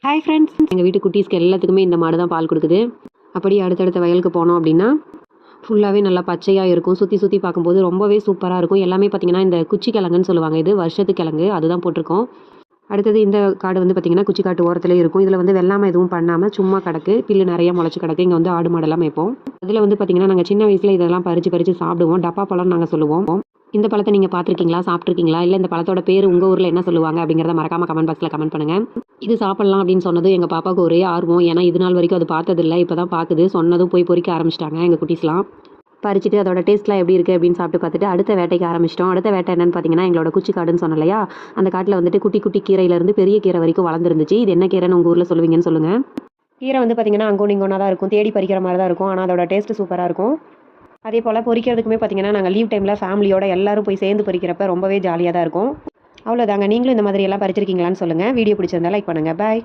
Hi friends, எங்கள் வீட்டு குட்டீஸ்க்கு எல்லாத்துக்குமே இந்த மாடு தான் பால் கொடுக்குது. அப்படியே அடுத்தடுத்த வயலுக்கு போனோம் அப்படின்னா ஃபுல்லாகவே நல்லா பச்சையாக இருக்கும். சுற்றி சுற்றி பார்க்கும்போது ரொம்பவே சூப்பராக இருக்கும். எல்லாமே பார்த்திங்கன்னா இந்த குச்சி கிழங்குன்னு சொல்லுவாங்க. இது வருஷத்து கிழங்கு அதுதான் போட்டிருக்கோம். அடுத்தது இந்த காடு வந்து பார்த்திங்கன்னா குச்சி காட்டு ஓரத்துலேயே இருக்கும். இதில் வந்து வெள்ளாமை எதுவும் பண்ணாமல் சும்மா கிடக்கு. புல்லு நிறைய முளைச்சி கிடக்கு. இங்கே வந்து ஆடு மாடெல்லாம் மேய்ப்போம். அதில் வந்து பார்த்திங்கன்னா நாங்கள் சின்ன வயசில் இதெல்லாம் பறித்து சாப்பிடுவோம். டப்பா பழம்னு நாங்கள் சொல்லுவோம். இந்த பழத்தை நீங்கள் பார்த்துருக்கீங்களா, சாப்பிட்ருக்கீங்களா, இல்லை இந்த பழத்தோட பேர் உங்கள் ஊரில் என்ன சொல்லுவாங்க அப்படிங்கிறத மறக்காமல் கமெண்ட் பாக்ஸில் கமெண்ட் பண்ணுங்கள். இது சாப்பிட்லாம் அப்படின்னு சொன்னது எங்கள் பாப்பாவுக்கு ஒரே ஆர்வம். ஏன்னா இது நாள் வரைக்கும் அது பார்த்ததில்லை, இப்போ தான் பார்க்குது. சொன்னதும் போய் பொறிக்க ஆரம்பிச்சிட்டாங்க எங்கள் குட்டீஸ்லாம். பறிச்சுட்டு அதோட டேஸ்ட்லாம் எப்படி இருக்குது அப்படின்னு சாப்பிட்டு பார்த்துட்டு அடுத்த வேட்டைக்கு ஆரம்பிச்சிட்டோம். அடுத்த வேட்டை என்னென்னு பார்த்தீங்கன்னா எங்களோட குச்சி காடுன்னு சொன்னேன் இல்லையா, அந்த காட்டில் வந்துட்டு குட்டி குட்டி கீரையிலேருந்து பெரிய கீரை வரைக்கும் வளர்ந்துருந்துச்சு. இது என்ன கீரைன்னு உங்கள் ஊரில் சொல்லுவீங்கன்னு சொல்லுங்கள். கீரை வந்து பார்த்திங்கன்னா அங்கோன்னு இங்கோனா தான் இருக்கும், தேடி பறிக்கிற மாதிரி தான் இருக்கும். ஆனால் அதோட டேஸ்ட்டு சூப்பராக இருக்கும். அதே போல் பொரிக்கிறதுக்குமே பார்த்திங்கன்னா நாங்கள் லீவ் டைமில் ஃபேமிலியோட எல்லாரும் போய் சேர்ந்து பொரிக்கிறப்ப ரொம்பவே ஜாலியாக தான் இருக்கும். அவ்வளோதாங்க. நீங்களும் இந்த மாதிரி எல்லாம் பறிச்சிருக்கீங்களான்னு சொல்லுங்கள். வீடியோ பிடிச்சிருந்தா லைக் பண்ணுங்கள். பாய்.